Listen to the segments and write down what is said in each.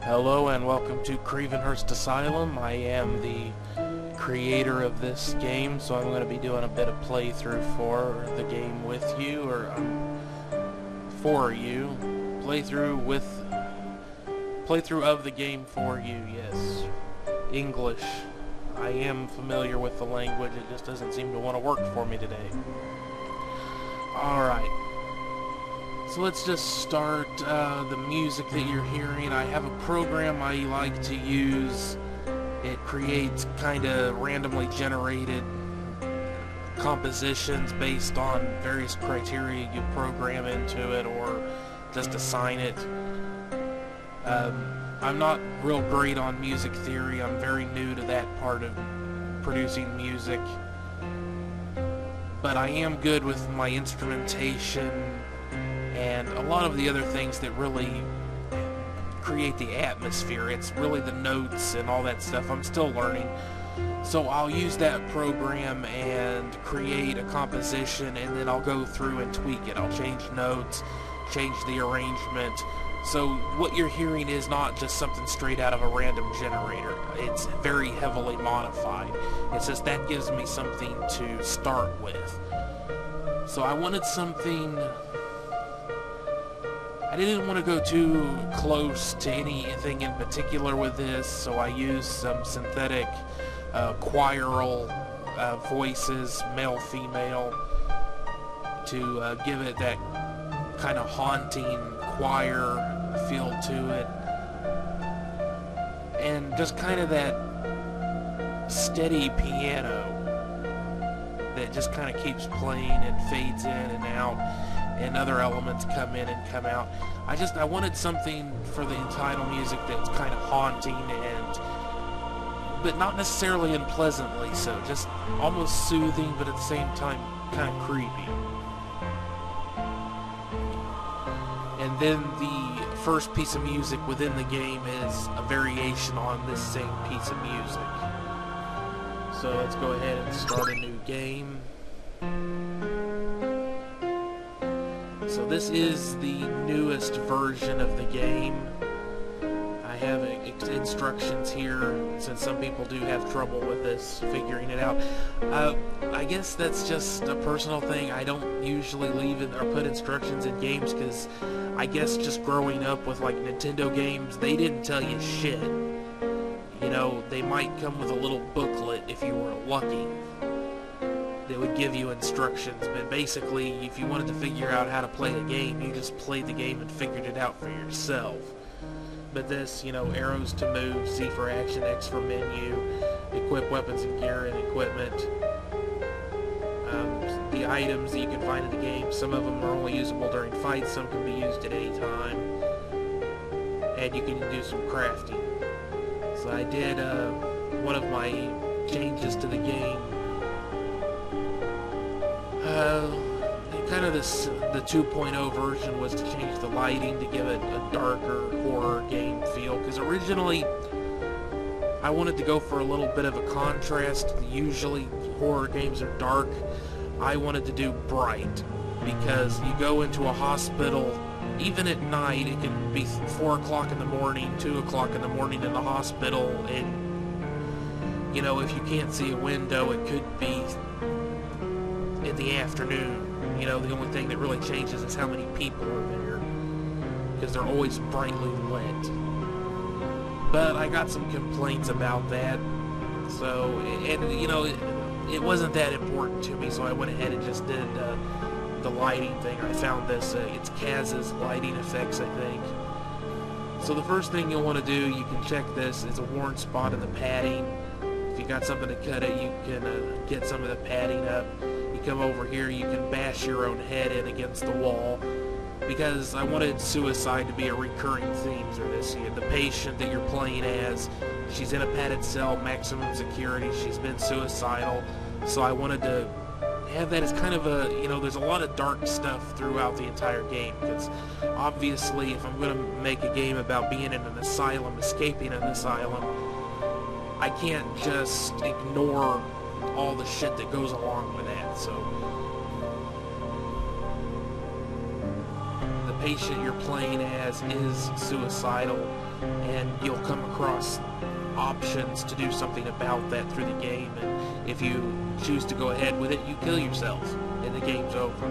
Hello and welcome to Kravenhurst Asylum. I am the creator of this game, so I'm going to be doing a bit of playthrough for the game with you, or for you. Playthrough of the game for you, yes. English. I am familiar with the language, it just doesn't seem to want to work for me today. Alright. So let's just start the music that you're hearing. I have a program I like to use. It creates kind of randomly generated compositions based on various criteria you program into it or just assign it. I'm not real great on music theory. I'm very new to that part of producing music. But I am good with my instrumentation and a lot of the other things that really create the atmosphere. It's really the notes and all that stuff. I'm still learning. So I'll use that program and create a composition, and then I'll go through and tweak it. I'll change notes, change the arrangement. So what you're hearing is not just something straight out of a random generator. It's very heavily modified. It's just that gives me something to start with. So I wanted something... I didn't want to go too close to anything in particular with this, so I used some synthetic choiral voices, male-female, to give it that kind of haunting choir feel to it, and just kind of that steady piano that just kind of keeps playing and fades in and out, and other elements come in and come out. I wanted something for the title music that's kind of haunting but not necessarily unpleasantly so, just almost soothing, but at the same time kind of creepy. And then the first piece of music within the game is a variation on this same piece of music. So let's go ahead and start a new game. So this is the newest version of the game. I have instructions here, since some people do have trouble with this, figuring it out. I guess that's just a personal thing. I don't usually leave it or put instructions in games because I guess just growing up with like Nintendo games, they didn't tell you shit. You know, they might come with a little booklet if you were lucky. They would give you instructions, but basically, if you wanted to figure out how to play the game, you just played the game and figured it out for yourself. But this, you know, arrows to move, C for action, X for menu, equip weapons and gear and equipment. The items that you can find in the game, some of them are only usable during fights, some can be used at any time. And you can do some crafting. So I did one of my changes to the game. Kind of the 2.0 version was to change the lighting to give it a darker horror game feel, because originally I wanted to go for a little bit of a contrast. Usually horror games are dark. I wanted to do bright, because you go into a hospital, even at night, it can be 4 o'clock in the morning, 2 o'clock in the morning in the hospital, and you know, if you can't see a window, it could be in the afternoon. You know, the only thing that really changes is how many people are there, because they're always brightly lit. But I got some complaints about that, so, and you know, it wasn't that important to me, so I went ahead and just did the lighting thing. I found this, it's Kaz's lighting effects, I think. So the first thing you'll want to do, you can check this, is a worn spot in the padding. If you got something to cut it, you can get some of the padding up. You come over here, you can bash your own head in against the wall, because I wanted suicide to be a recurring theme through this. The patient that you're playing as, she's in a padded cell, maximum security, she's been suicidal, so I wanted to have that as kind of a, you know, there's a lot of dark stuff throughout the entire game, because obviously if I'm going to make a game about being in an asylum, escaping an asylum, I can't just ignore all the shit that goes along with that. So the patient you're playing as is suicidal, and you'll come across options to do something about that through the game, and if you choose to go ahead with it, you kill yourself, and the game's over.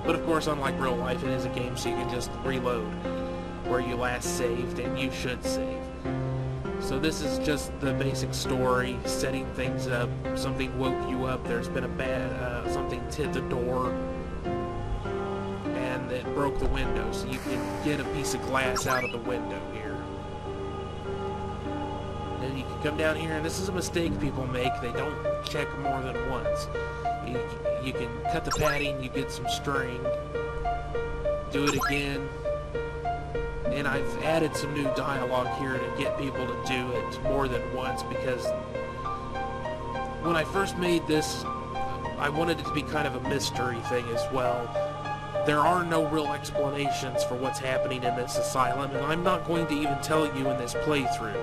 But of course, unlike real life, it is a game, so you can just reload where you last saved, and you should save. So this is just the basic story, setting things up. Something woke you up, there's been something hit the door, and it broke the window, so you can get a piece of glass out of the window here. Then you can come down here, and this is a mistake people make. They don't check more than once. You can cut the padding, you get some string, do it again, and I've added some new dialogue here to get people to do it more than once, because when I first made this, I wanted it to be kind of a mystery thing as well. There are no real explanations for what's happening in this asylum, and I'm not going to even tell you in this playthrough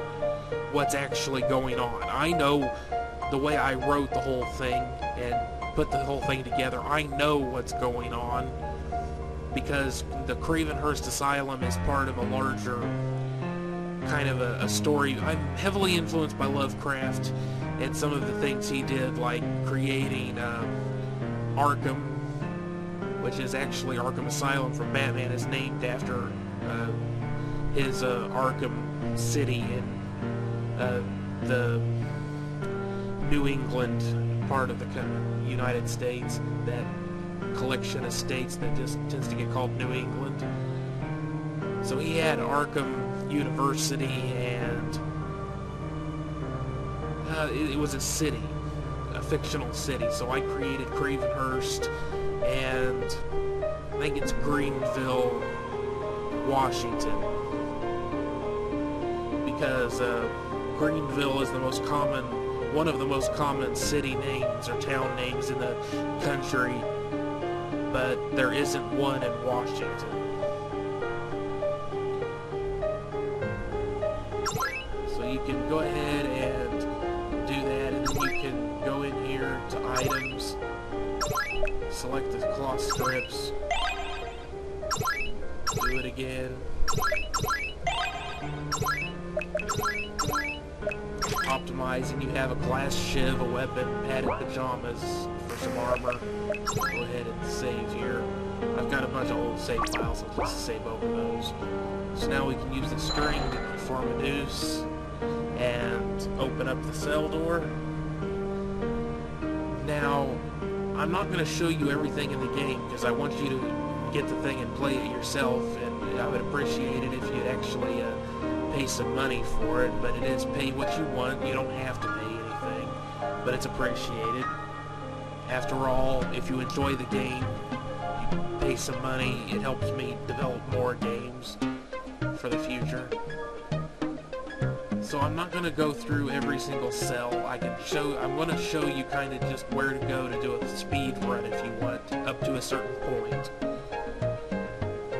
what's actually going on. I know the way I wrote the whole thing and put the whole thing together. I know what's going on because the Kravenhurst Asylum is part of a larger kind of a story. I'm heavily influenced by Lovecraft and some of the things he did, like creating Arkham, which is actually Arkham Asylum from Batman, is named after his Arkham City in the New England part of the United States, that collection of states that just tends to get called New England. So he had Arkham University, and it was a city, a fictional city. So I created Kravenhurst, and I think it's Greenville, Washington, because Greenville is the most common, one of the most common city names or town names in the country, but there isn't one in Washington. So you can go ahead and do that, and then you can go in here to items, select the cloth strips, do it again, optimize, and you have a glass shiv, a weapon, padded pajamas for some armor. Go ahead and save here. I've got a bunch of old save files, I'll just save over those. So now we can use the string to form a noose and open up the cell door. Now, I'm not going to show you everything in the game because I want you to get the thing and play it yourself, and I would appreciate it if you'd actually pay some money for it, but it is pay what you want. You don't have to pay anything, but it's appreciated. After all, if you enjoy the game, you pay some money, it helps me develop more games for the future. So I'm not going to go through every single cell. I'm going to show you kind of just where to go to do a speed run if you want, up to a certain point.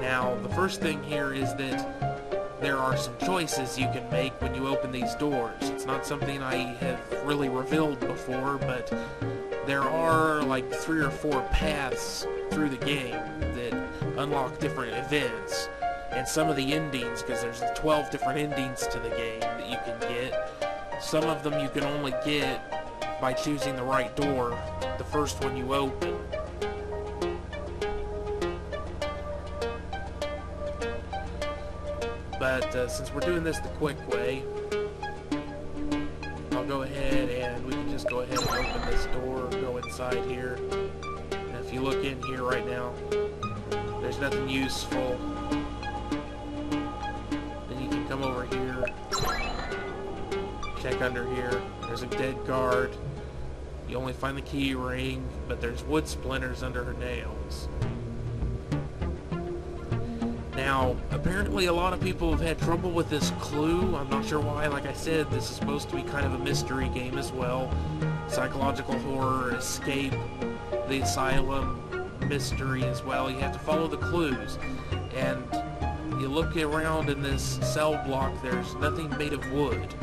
Now, the first thing here is that there are some choices you can make when you open these doors. It's not something I have really revealed before, but there are like 3 or 4 paths through the game that unlock different events. And some of the endings, because there's 12 different endings to the game that you can get. Some of them you can only get by choosing the right door, the first one you open. But since we're doing this the quick way, I'll go ahead and we can just go ahead and open this door, go inside here. And if you look in here right now, there's nothing useful. Then you can come over here, check under here. There's a dead guard. You only find the key ring, but there's wood splinters under her nails. Now, apparently a lot of people have had trouble with this clue. I'm not sure why. Like I said, this is supposed to be kind of a mystery game as well. Psychological horror, escape, the asylum, mystery as well. You have to follow the clues. And you look around in this cell block, there's nothing made of wood.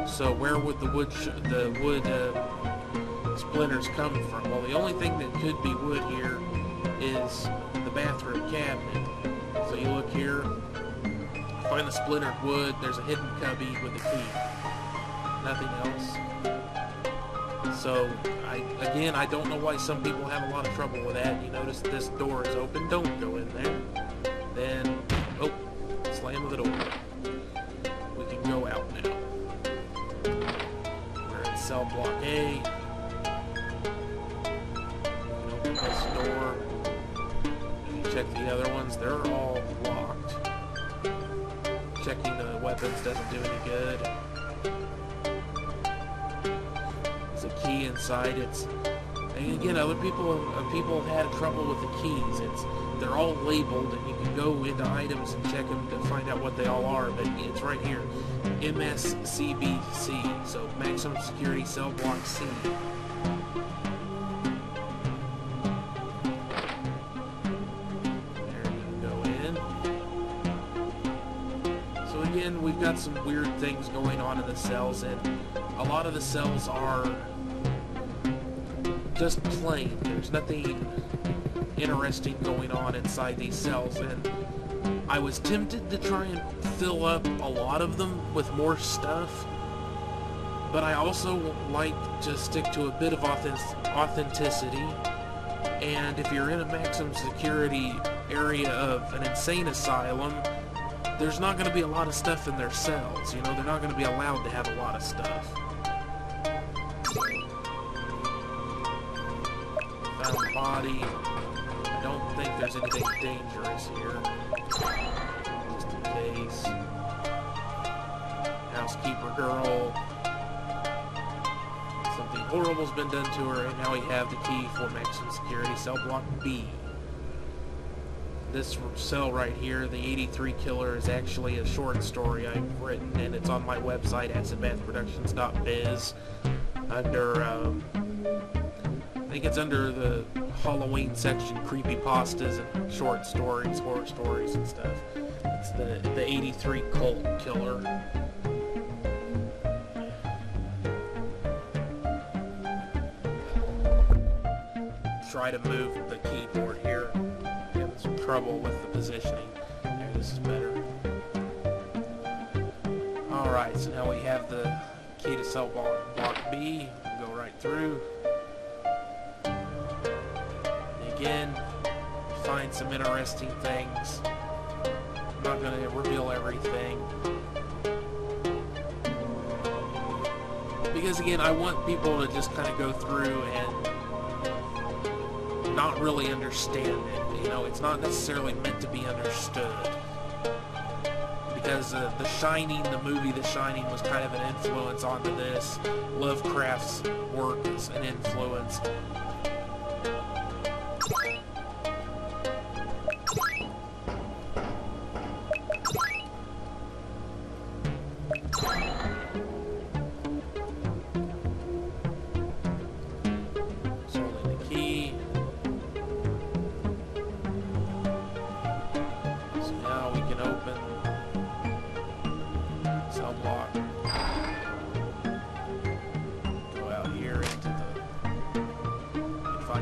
So where would the wood splinters come from? Well, the only thing that could be wood here is the bathroom cabinet. So you look here, find the splintered wood, there's a hidden cubby with a key. Nothing else. So, again, I don't know why some people have a lot of trouble with that. You notice this door is open, don't go in there. Then, oh, slam of the door. We can go out now. We're in cell block A. We can open this door. And you check the other ones, they're all locked. Checking the weapons doesn't do any good. There's a key inside. And again, other people have had trouble with the keys. They're all labeled, and you can go into items and check them to find out what they all are. But it's right here, MSCBC. So maximum security cell block C. Again, we've got some weird things going on in the cells, and a lot of the cells are just plain. There's nothing interesting going on inside these cells, and I was tempted to try and fill up a lot of them with more stuff, but I also like to stick to a bit of authenticity, and if you're in a maximum security area of an insane asylum, there's not going to be a lot of stuff in their cells. You know, they're not going to be allowed to have a lot of stuff. Found the body. I don't think there's anything dangerous here. Just in case. Housekeeper girl. Something horrible's been done to her, and now we have the key for maximum security cell block B. This cell right here, the 83 Killer, is actually a short story I've written, and it's on my website, acidbathproductions.biz, under, I think it's under the Halloween section, creepypastas and short stories, horror stories and stuff. It's the 83 Cult Killer. Try to move the keyboard here. Some trouble with the positioning. There, this is better. Alright, so now we have the key to cell block B. We'll go right through. And again, find some interesting things. I'm not going to reveal everything. Because again, I want people to just kind of go through and not really understand it. You know, it's not necessarily meant to be understood. Because The Shining, the movie The Shining, was kind of an influence onto this. Lovecraft's work is an influence.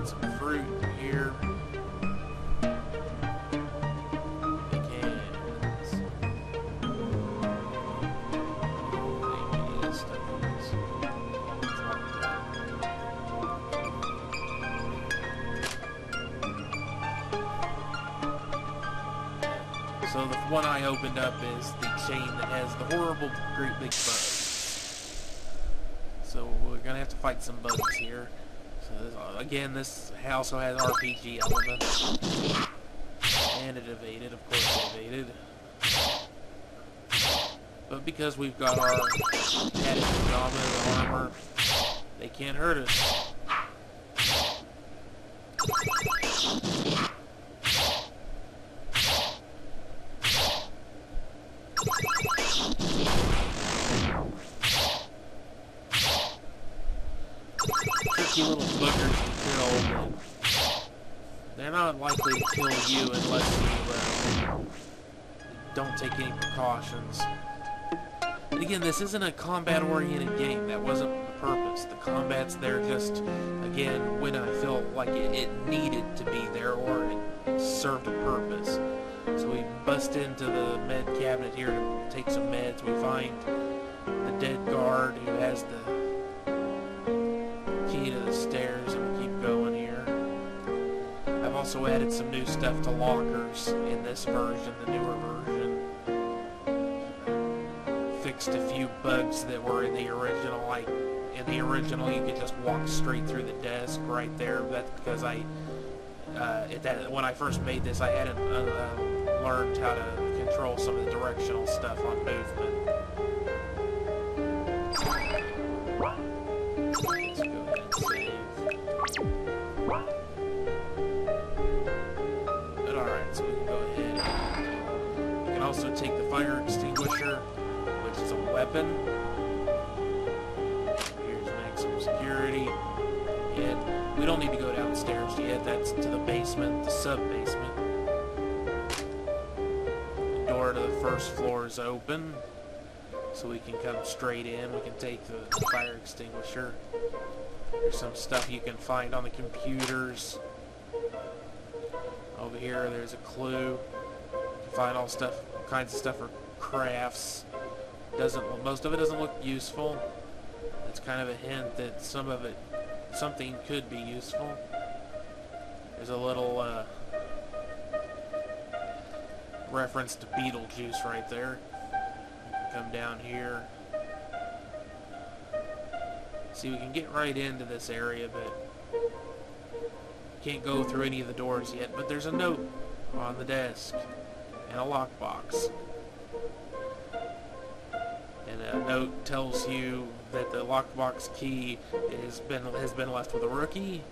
Some fruit here. Pecans. Maybe this stuff is. So the one I opened up is the chain that has the horrible great big bugs. So we're gonna have to fight some bugs here. So again, this also has RPG elements. And it evaded, of course it evaded. But because we've got our added predominant armor, they can't hurt us. Tricky little buggers to kill, but they're not likely to kill you unless you don't take any precautions. And again, this isn't a combat-oriented game. That wasn't the purpose. The combat's there just, again, when I feel like it needed to be there or it served a purpose. So we bust into the med cabinet here to take some meds. We find the dead guard who has the key to the stairs, and we keep going here. I've also added some new stuff to lockers in this version, the newer version. Fixed a few bugs that were in the original. Like in the original, you could just walk straight through the desk right there. That's because when I first made this, I hadn't learned how to control some of the directional stuff on movement. Let's go ahead and save. But alright, so we can go ahead. We can also take the fire extinguisher, which is a weapon. Here's maximum security. And we don't need to go downstairs yet. That's to the basement, the sub-basement. The door to the first floor is open, so we can come straight in. We can take the fire extinguisher. There's some stuff you can find on the computers. Over here, there's a clue. You can find all kinds of stuff for crafts. Most of it doesn't look useful. It's kind of a hint that something could be useful. There's a little reference to Beetlejuice right there. Come down here. See, we can get right into this area, but can't go through any of the doors yet. But there's a note on the desk and a lockbox. And a note tells you that the lockbox key has been left with a rookie,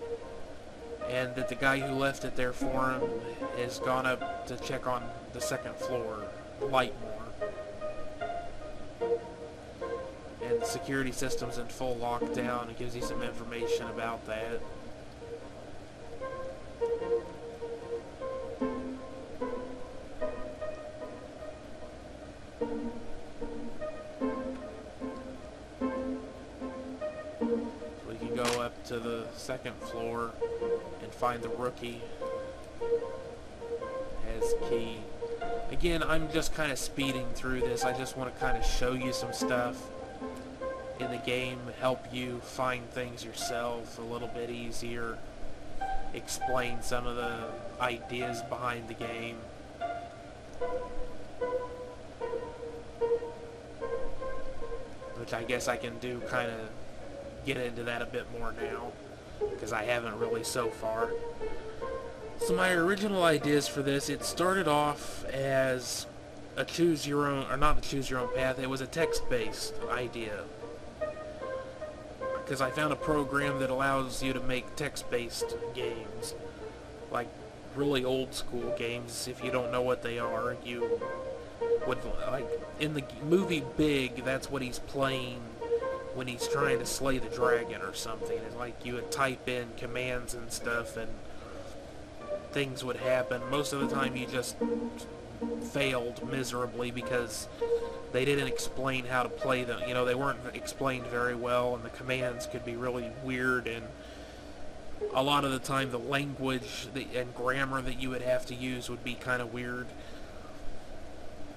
and that the guy who left it there for him has gone up to check on the second floor, Lightmore. And the security system's in full lockdown. It gives you some information about that. We can go up to the second floor and find the rookie as key. Again, I'm just kind of speeding through this. I just want to kind of show you some stuff in the game, help you find things yourself a little bit easier, explain some of the ideas behind the game. Which I guess I can do, kind of get into that a bit more now, because I haven't really so far. So my original ideas for this, it started off as a choose your own, or not a choose your own path, it was a text-based idea. Because I found a program that allows you to make text-based games, like really old school games. If you don't know what they are, you would, like in the movie Big, that's what he's playing when he's trying to slay the dragon or something. It's like you would type in commands and stuff and things would happen. Most of the time you just failed miserably because they didn't explain how to play them. You know, they weren't explained very well, and the commands could be really weird, and a lot of the time the language and grammar that you would have to use would be kind of weird.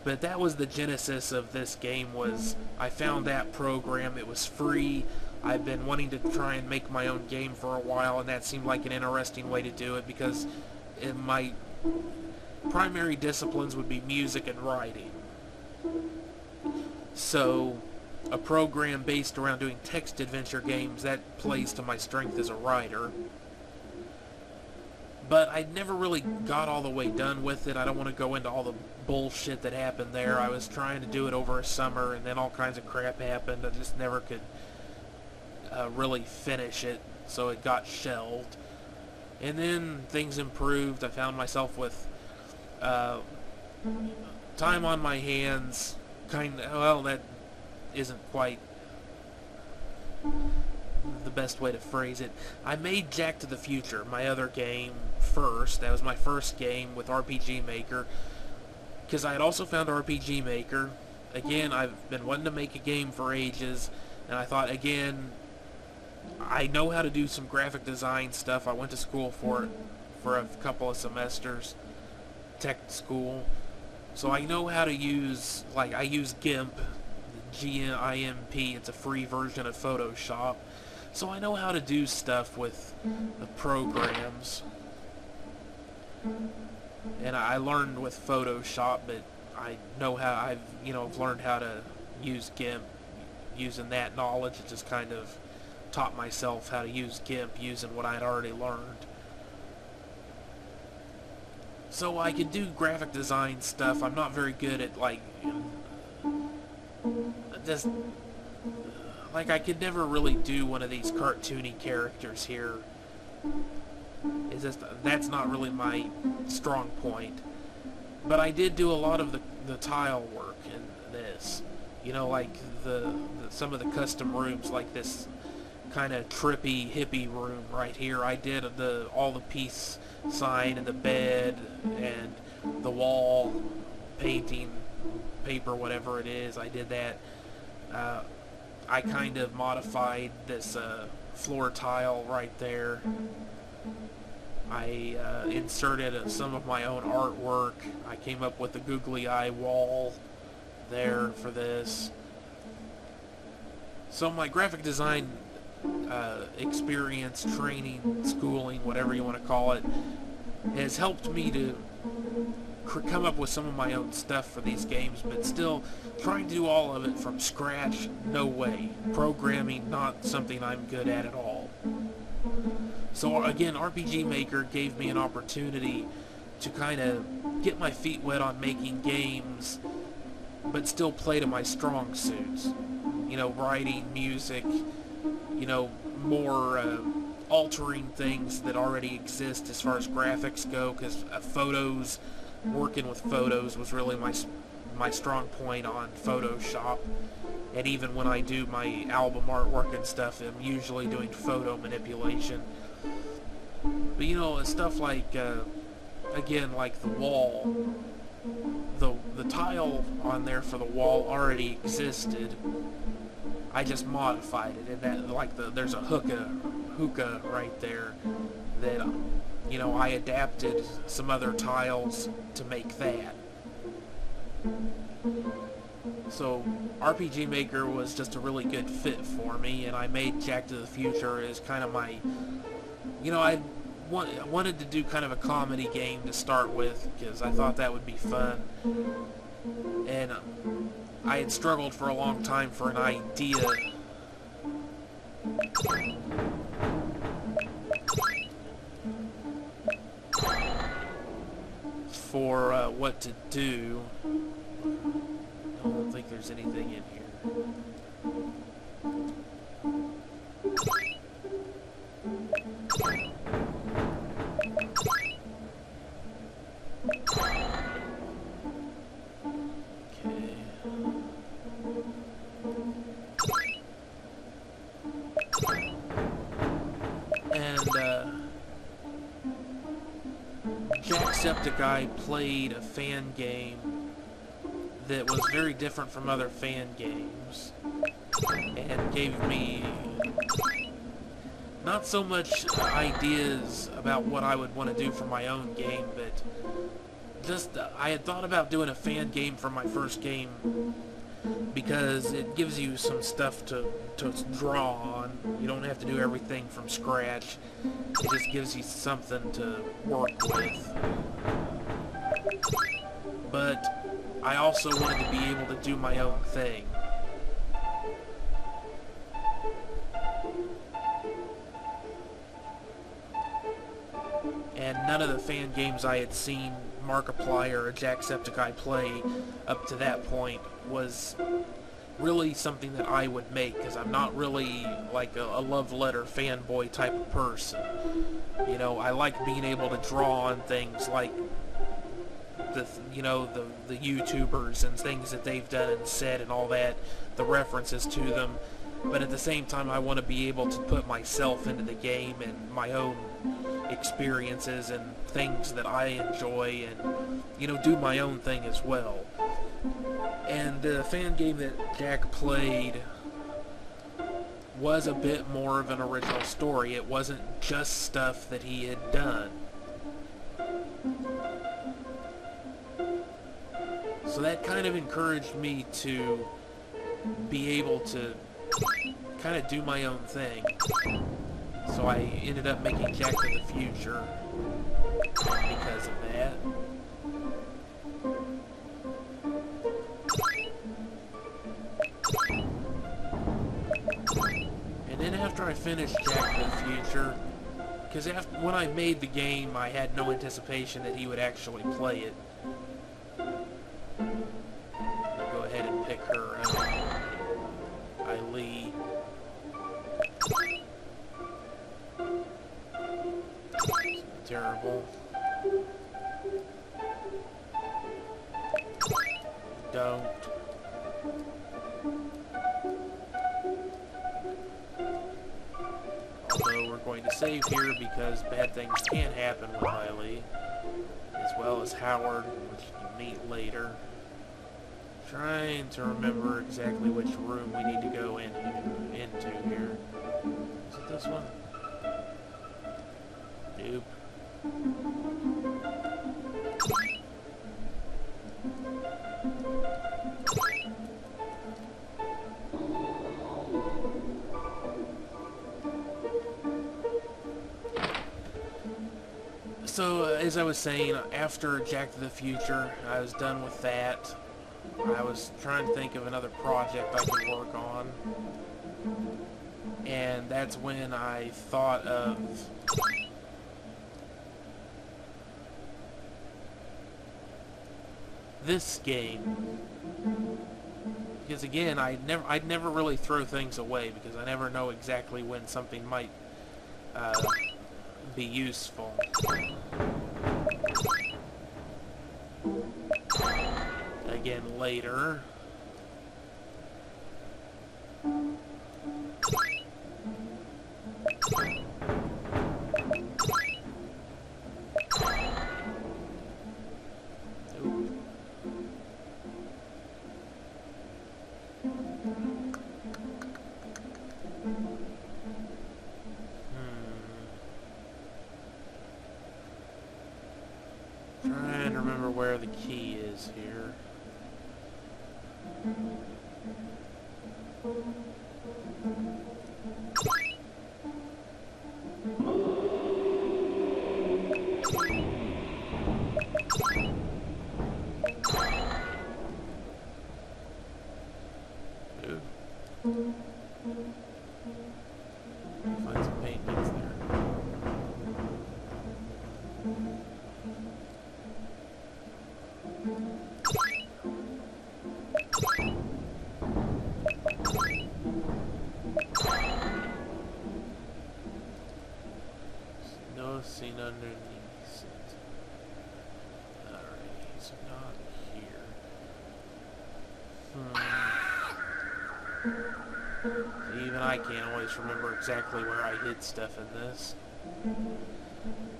But that was the genesis of this game. Was I found that program. It was free. I've been wanting to try and make my own game for a while, and that seemed like an interesting way to do it, because my primary disciplines would be music and writing. So a program based around doing text adventure games, that plays to my strength as a writer. But I never really got all the way done with it. I don't want to go into all the bullshit that happened there. I was trying to do it over a summer, and then all kinds of crap happened. I just never could really finish it, so it got shelved. And then things improved. I found myself with time on my hands. Well, that isn't quite the best way to phrase it. I made Jack to the Future, my other game, first. That was my first game with RPG Maker, because I had also found RPG Maker. Again, I've been wanting to make a game for ages, and I thought, again, I know how to do some graphic design stuff. I went to school for it for a couple of semesters. tech school, so I know how to use, like, I use GIMP, G-I-M-P, it's a free version of Photoshop, so I know how to do stuff with the programs. And I learned with Photoshop, but I know how, I've learned how to use GIMP. Using that knowledge, it just kind of taught myself how to use GIMP using what I'd already learned. So I could do graphic design stuff. I'm not very good at, like, just, like, I could never really do one of these cartoony characters here. It's just, that's not really my strong point. But I did do a lot of the tile work in this. You know, like some of the custom rooms, like this kind of trippy hippie room right here. I did all the peace sign and the bed and the wall painting, paper, whatever it is. I did that. I kind of modified this floor tile right there. I inserted some of my own artwork. I came up with the googly eye wall there for this. So my graphic design experience, training, schooling, whatever you want to call it, has helped me to come up with some of my own stuff for these games, but still trying to do all of it from scratch, no way. Programming, not something I'm good at all. So again, RPG Maker gave me an opportunity to kind of get my feet wet on making games, but still play to my strong suits. You know, writing, music, you know, more altering things that already exist as far as graphics go, because photos, working with photos was really my strong point on Photoshop. And even when I do my album artwork and stuff, I'm usually doing photo manipulation. But you know, stuff like, again, like the wall, the tile on there for the wall already existed. I just modified it, and that, like, there's a hookah right there that, you know, I adapted some other tiles to make that. So RPG Maker was just a really good fit for me, and I made Jack to the Future as kind of my, you know, I wanted to do kind of a comedy game to start with, because I thought that would be fun. And I had struggled for a long time for an idea for what to do. I don't think there's anything in here. Jacksepticeye played a fan game that was very different from other fan games, and gave me not so much ideas about what I would want to do for my own game, but just I had thought about doing a fan game for my first game, because it gives you some stuff to draw on. You don't have to do everything from scratch. It just gives you something to work with. But I also wanted to be able to do my own thing. And none of the fan games I had seen Markiplier or Jacksepticeye play up to that point was really something that I would make, because I'm not really like a love letter fanboy type of person. You know, I like being able to draw on things like the YouTubers and things that they've done and said and all that, the references to them, but at the same time I want to be able to put myself into the game and my own experiences and things that I enjoy, and, you know, do my own thing as well. And the fan game that Jack played was a bit more of an original story. It wasn't just stuff that he had done. So that kind of encouraged me to be able to kind of do my own thing. So I ended up making Jack to the Future because of that. And then after I finished Jack to the Future, because when I made the game, I had no anticipation that he would actually play it. I'll go ahead and pick her up. Eileen. Terrible. Don't. Although we're going to save here because bad things can happen with Eileen, as well as Howard, which you meet later. Trying to remember exactly which room we need to go into here. Is it this one? Nope. So, as I was saying, after Jack to the Future, I was done with that. I was trying to think of another project I could work on. And that's when I thought of this game. Because again, I'd never really throw things away because I never know exactly when something might be useful. Again later. Trying to remember where the key is here. Ooh. Find some paintings there. No scene underneath it. Alright, he's not here. Even I can't always remember exactly where I hid stuff in this.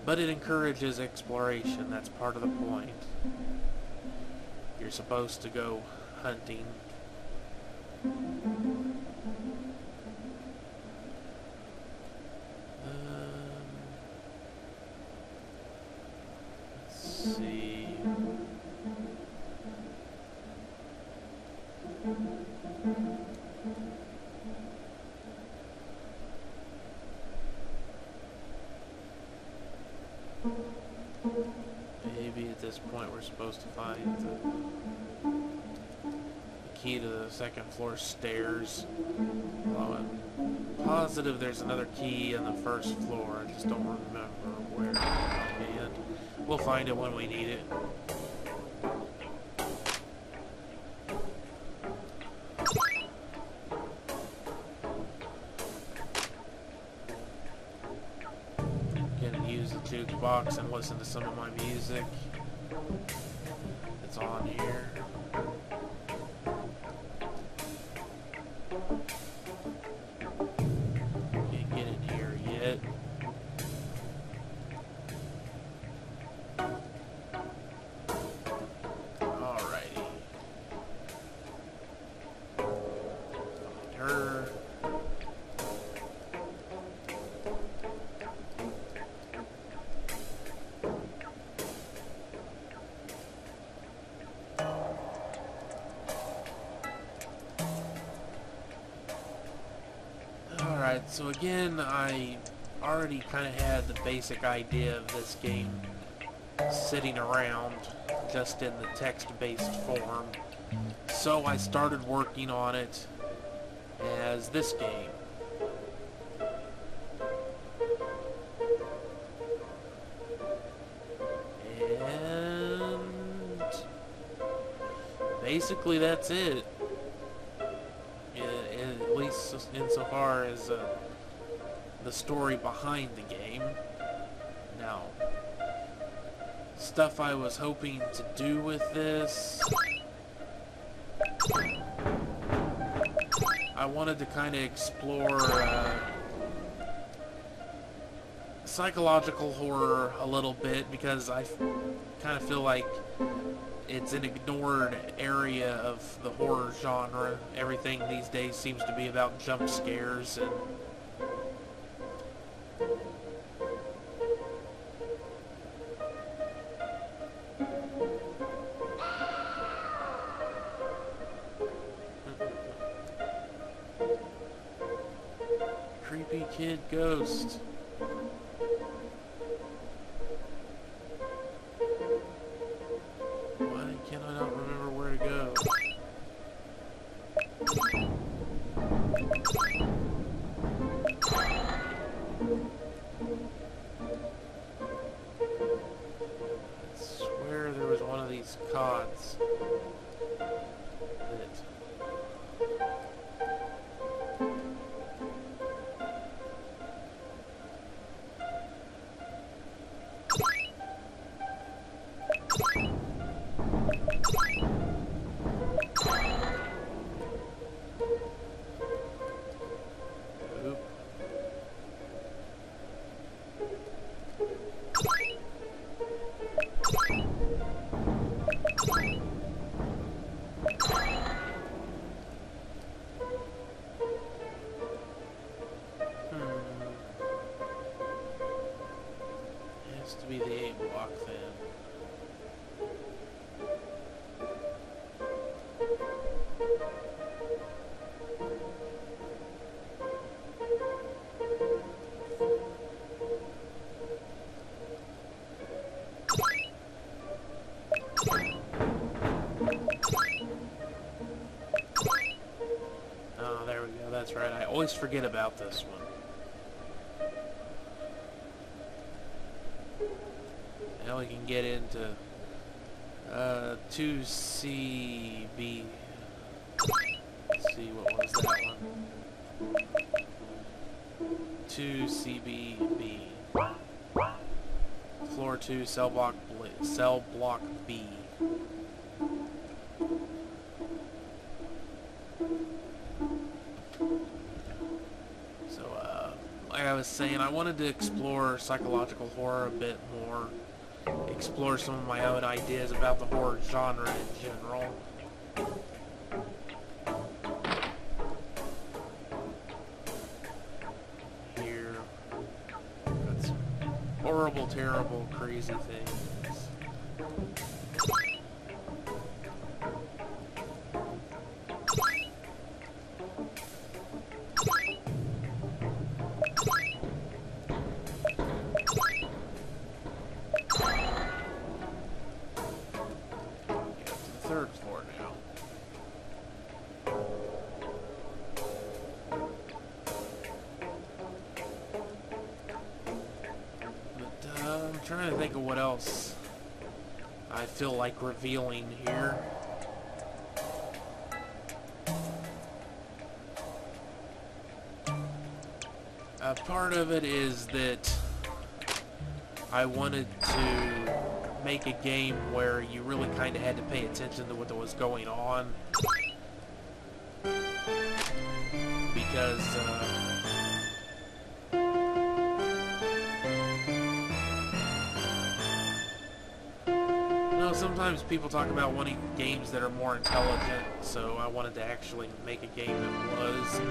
But it encourages exploration, that's part of the point. You're supposed to go hunting. Let's see. Maybe at this point we're supposed to find the key to the second floor stairs. Although I'm positive there's another key on the first floor. I just don't remember where. And we'll find it when we need it. Use the jukebox and listen to some of my music. It's on here. Can't get in here yet. Alrighty. Find her. Alright, so again, I already kind of had the basic idea of this game sitting around just in the text-based form. So I started working on it as this game. And basically that's it. At least insofar as the story behind the game. Now, stuff I was hoping to do with this, I wanted to kind of explore psychological horror a little bit, because I kind of feel like it's an ignored area of the horror genre. Everything these days seems to be about jump scares and creepy kid ghost. Why can I not remember where to go? I swear there was one of these cots that has to be the 8-block then. Oh, there we go. That's right. I always forget about this one. Now we can get into 2CB. Let's see, what was that one? 2CBB. Floor 2, cell block B. So, like I was saying, I wanted to explore psychological horror a bit more. Explore some of my own ideas about the horror genre in general. Here, got some horrible, terrible, crazy things. Third floor now. But I'm trying to think of what else I feel like revealing here. Part of it is that I wanted to make a game where you really kind of had to pay attention to what was going on, because you know, sometimes people talk about wanting games that are more intelligent, so I wanted to actually make a game that was.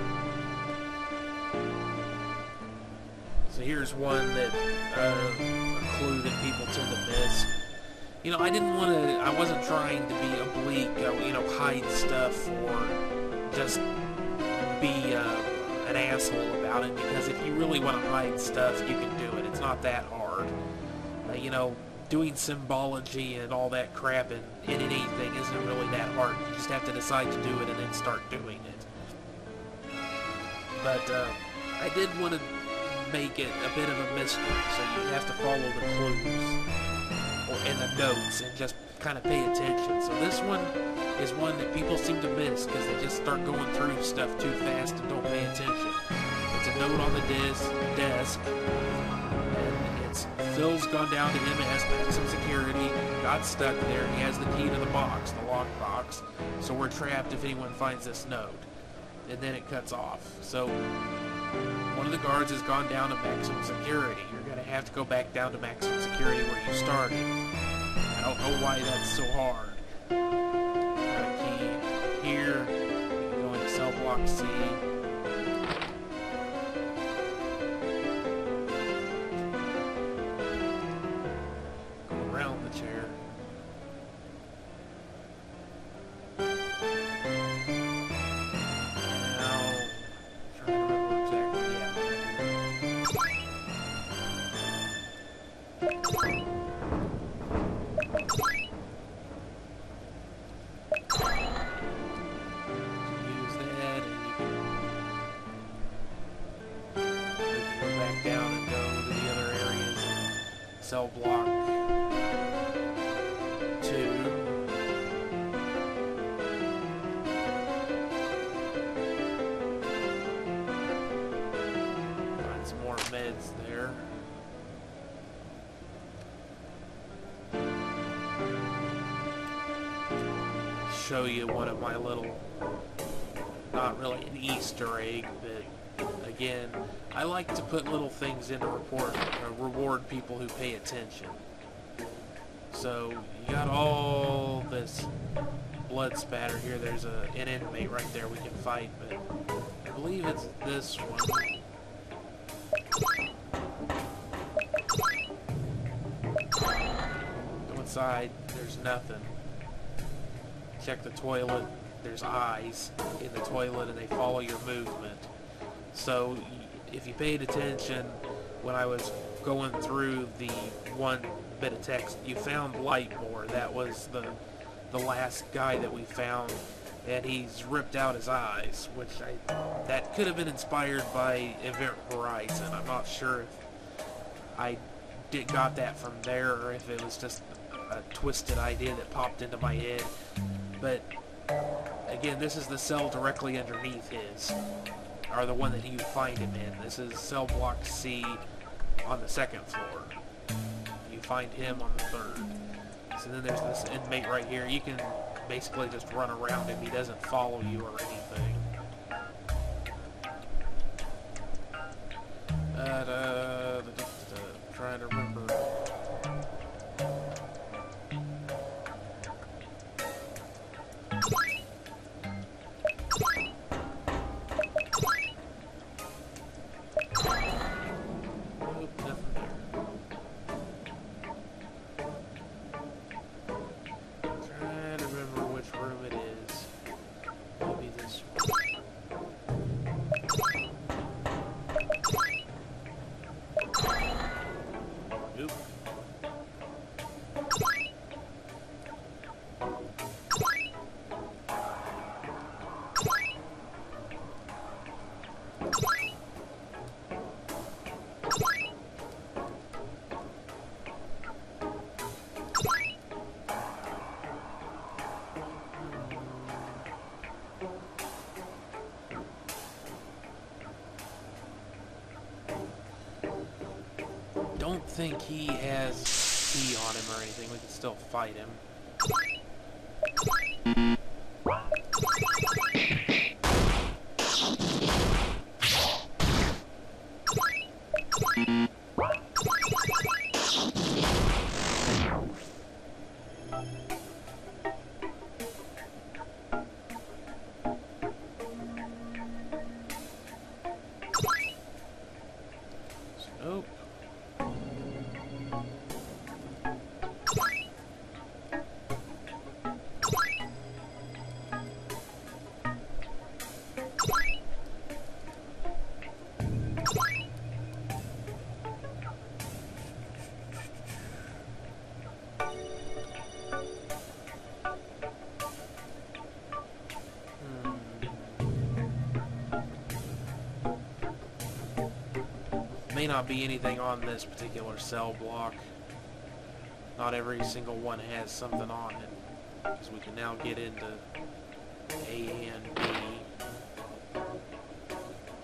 So here's one that a clue that people tend to miss. You know, I wasn't trying to be oblique, you know, hide stuff or just be an asshole about it, because if you really want to hide stuff, you can do it. It's not that hard. You know, doing symbology and all that crap in anything isn't really that hard. You just have to decide to do it and then start doing it. But I did want to make it a bit of a mystery, so you have to follow the clues and the notes and just kind of pay attention. So this one is one that people seem to miss because they just start going through stuff too fast and don't pay attention. It's a note on the desk, and it's Phil's gone down to MS, maximum security, got stuck there, and he has the key to the box, the lock box, so we're trapped if anyone finds this note. And then it cuts off. So one of the guards has gone down to maximum security. You're going to have to go back down to maximum security where you started. I don't know why that's so hard. Got a key here. You can go into cell block C. Go around the chair. Cell block 2. Find some more meds there. Show you one of my little, not really an Easter egg, but again, I like to put little things in to reward people who pay attention. So, you got all this blood spatter here. There's an inmate right there we can fight, but I believe it's this one. Go inside, there's nothing. Check the toilet, there's eyes in the toilet and they follow your movement. So, if you paid attention when I was going through the one bit of text, you found Lightmore. That was the last guy that we found, and he's ripped out his eyes, which that could have been inspired by Event Horizon. I'm not sure if I got that from there or if it was just a twisted idea that popped into my head. But again, this is the cell directly underneath his, or the one that you find him in. This is cell block C on the 2nd floor. You find him on the 3rd. So then there's this inmate right here. You can basically just run around him. He doesn't follow you or anything. Trying to remember. Don't think he has key on him or anything. We can still fight him. Nope. may not be anything on this particular cell block. Not every single one has something on it. Because we can now get into A and B.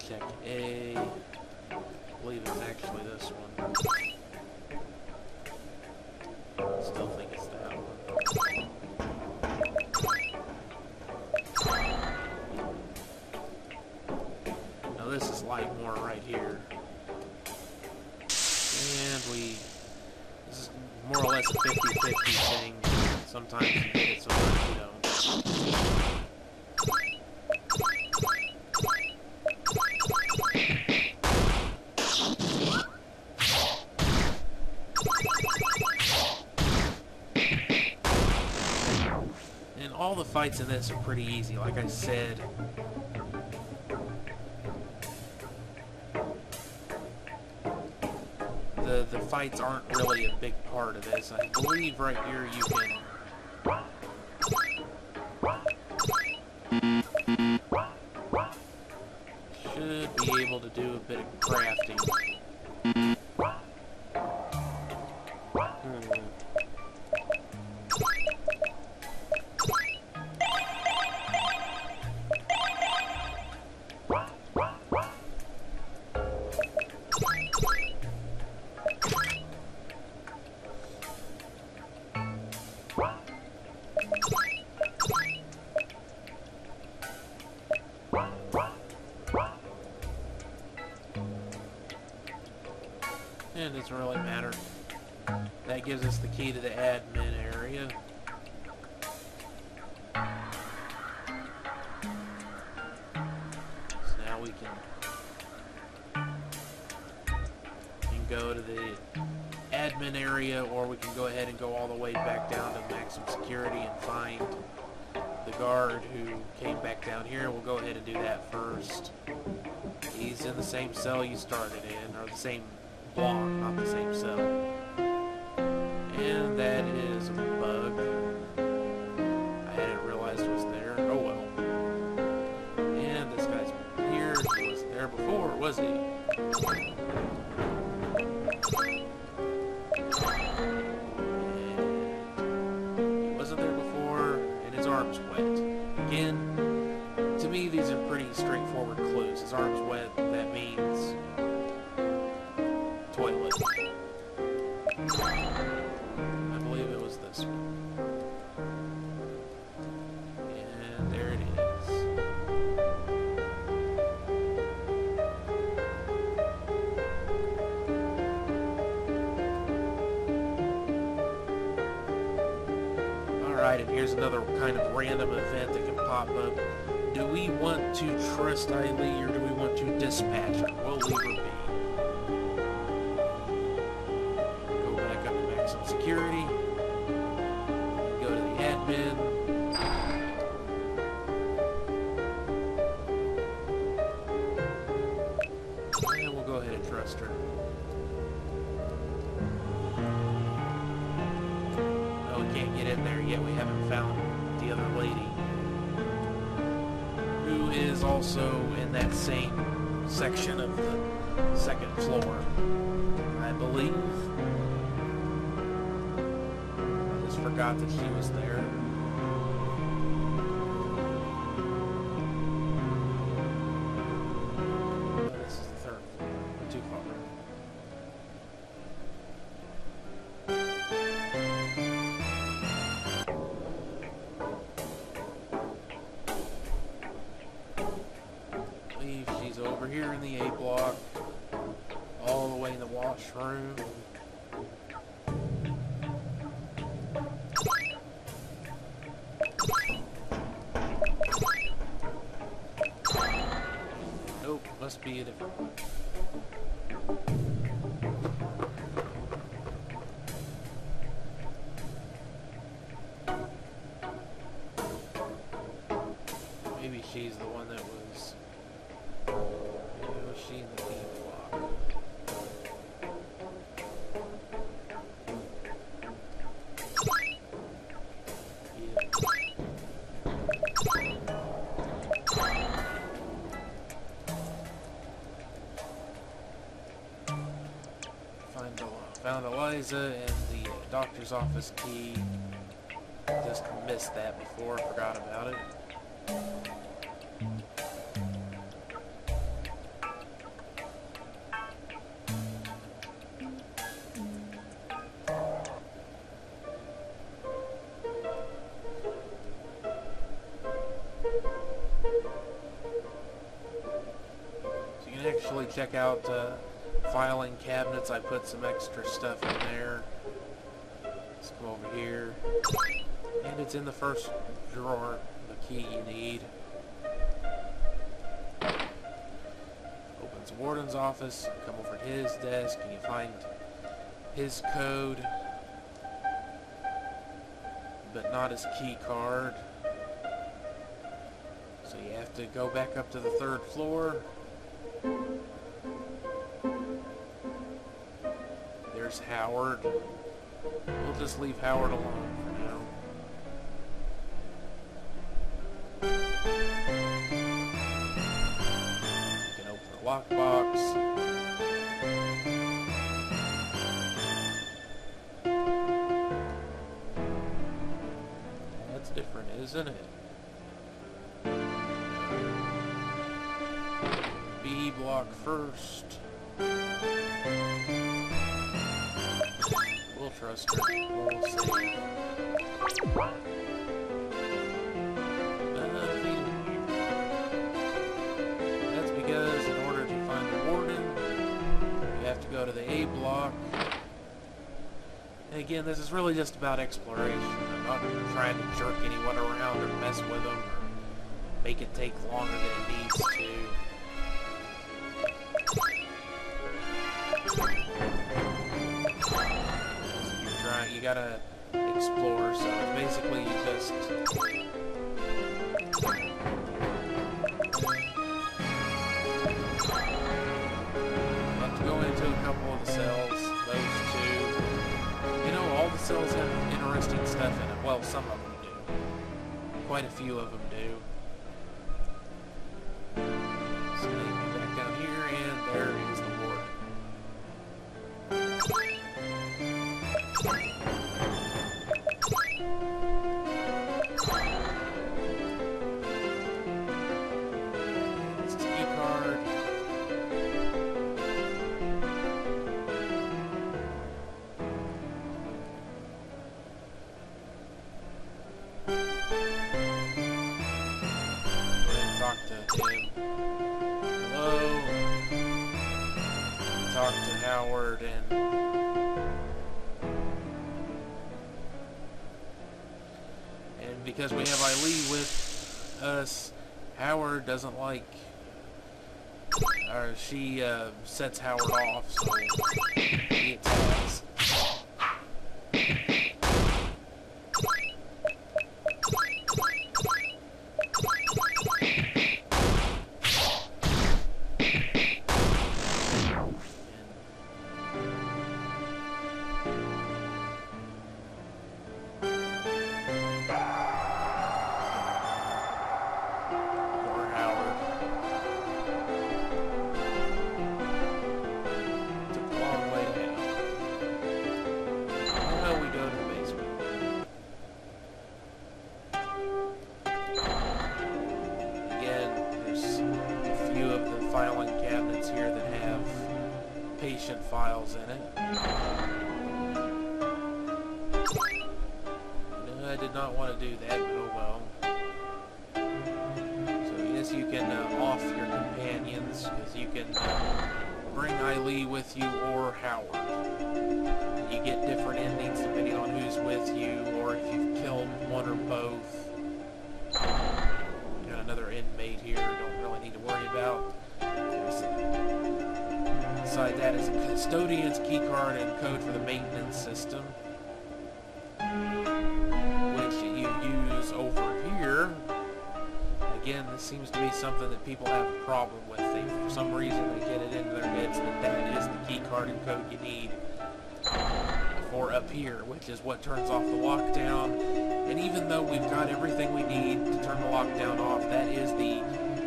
Check A. I believe it's actually this one. Still think it's that one. Now this is Lightmore right here. And this is more or less a 50-50 thing. Sometimes you get it, sometimes you don't. And all the fights in this are pretty easy, like I said. The fights aren't really a big part of this. I believe right here you can... should be able to do a bit of crafting. It doesn't really matter. That gives us the key to the admin area. So now we can go to the admin area, or we can go ahead and go all the way back down to maximum security and find the guard who came back down here. We'll go ahead and do that first. He's in the same cell you started in, or the same block, not the same cell. And that is a bug. I hadn't realized it was there. Oh well. And this guy's here. He wasn't there before, was he? And he wasn't there before, and his arm's wet. Again, to me these are pretty straightforward clues. His arm's wet, that means toilet. I believe it was this one. And there it is. Alright, and here's another kind of random event that can pop up. Do we want to trust Eileen, or do we want to dispatch her? We'll leave her be. Security, go to the admin, and we'll go ahead and trust her. Oh, we can't get in there yet. We haven't found the other lady, who is also in that same section of the second floor, I believe. Forgot that she was there. This is the third floor. Not too far. I believe she's over here in the A block, all the way in the washroom. Must be a different one. Maybe she's the one that was... Maybe was she in the B block? found Eliza and the doctor's office key. Just missed that before, forgot about it. So you can actually check out filing cabinets. I put some extra stuff in there. Let's go over here. And it's in the first drawer, the key you need. Opens the warden's office, come over to his desk, and you find his code, but not his key card. So you have to go back up to the 3rd floor. There's Howard. We'll just leave Howard alone for now. You can open the lockbox. That's different, isn't it? B block first. We'll trust her. We'll see. Nothing. That's because in order to find the warden, you have to go to the A block. And again, this is really just about exploration. I'm not trying to jerk anyone around or mess with them or make it take longer than it needs to. You gotta explore, so it's basically you just have to go into a couple of the cells, those two. You know, all the cells have interesting stuff in it. Well, some of them do. Quite a few of them do. So then you go back down here, and there is the warden. Talk to him. Hello. Talk to Howard and because we have Eileen with us, Howard doesn't like, or she sets Howard off, so he attacks. Filing cabinets here that have patient files in it. No, I did not want to do that, but oh well. So yes, you can off your companions, because you can bring Eileen with you or Howard. You get different endings depending on who's with you, or if you've killed one or both. Got another inmate here, don't really need to worry about. Inside that is a custodian's keycard and code for the maintenance system, which you use over here. Again, this seems to be something that people have a problem with. For some reason, they get it into their heads that that is the keycard and code you need for up here, which is what turns off the lockdown. And even though we've got everything we need to turn the lockdown off, that is the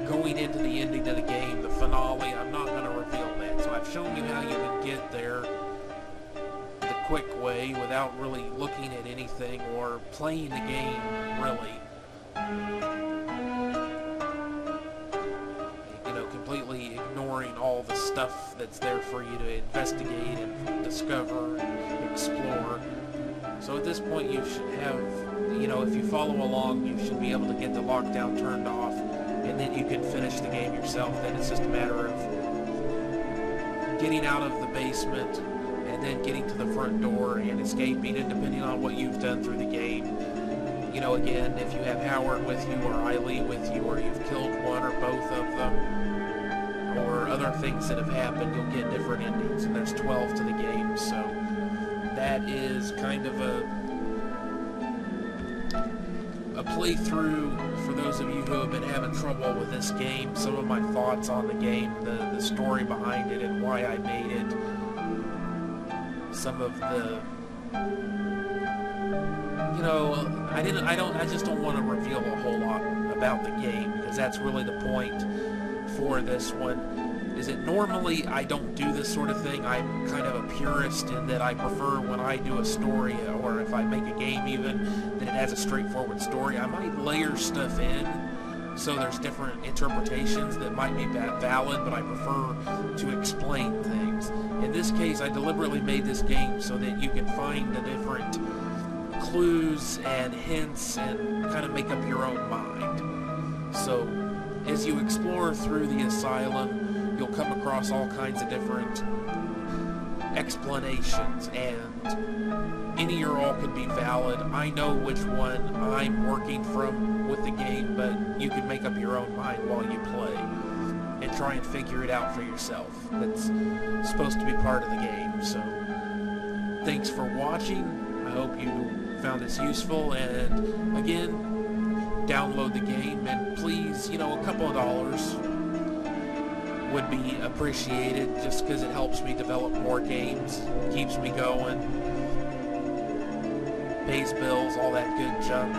going into the ending of the game, the finale. I'm not going to reveal that, so I've shown you how you can get there. quick way without really looking at anything or playing the game, really. You know, completely ignoring all the stuff that's there for you to investigate and discover and explore. So at this point you should have, you know, if you follow along, you should be able to get the lockdown turned off, and then you can finish the game yourself. Then it's just a matter of getting out of the basement and then getting to the front door and escaping, and depending on what you've done through the game, you know, again, if you have Howard with you or Eileen with you, or you've killed one or both of them, or other things that have happened, you'll get different endings, and there's 12 to the game. So that is kind of a playthrough for those of you who have been having trouble with this game. Some of my thoughts on the game, the story behind it, and why I made it. Some of the, you know, I just don't want to reveal a whole lot about the game, because that's really the point for this one. Is that normally I don't do this sort of thing. I'm kind of a purist in that I prefer when I do a story, or if I make a game even, that it has a straightforward story. I might layer stuff in, so there's different interpretations that might be valid, but I prefer to explain things. In this case, I deliberately made this game so that you can find the different clues and hints and kind of make up your own mind. So as you explore through the asylum, you'll come across all kinds of different explanations, and any or all could be valid. I know which one I'm working from with the game, but you can make up your own mind while you play and try and figure it out for yourself. That's supposed to be part of the game. So thanks for watching. I hope you found this useful, and again, download the game, and please, you know, a couple of dollars would be appreciated, just because it helps me develop more games, keeps me going, pays bills, all that good junk.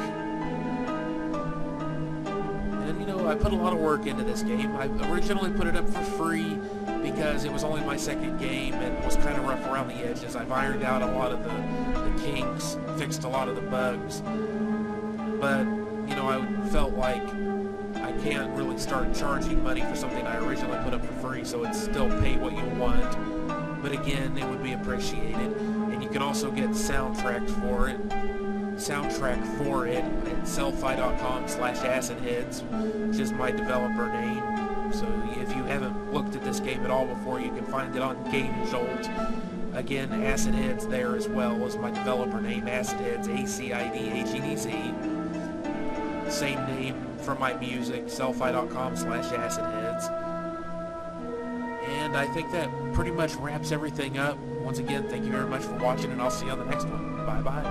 And you know, I put a lot of work into this game. I originally put it up for free because it was only my second game and was kind of rough around the edges. I've ironed out a lot of the kinks, fixed a lot of the bugs, but you know, I felt like I can't really start charging money for something I originally put up for free, so it's still pay what you want. But again, it would be appreciated. And you can also get soundtrack for it at sellfi.com/acidheads, which is my developer name. So if you haven't looked at this game at all before, you can find it on Game Jolt. Again, Acid Heads there as well as my developer name, Acid Heads, ACIDHEDZ. Same name for my music, sellfi.com/acidheads. And I think that pretty much wraps everything up. Once again, thank you very much for watching, and I'll see you on the next one. Bye-bye.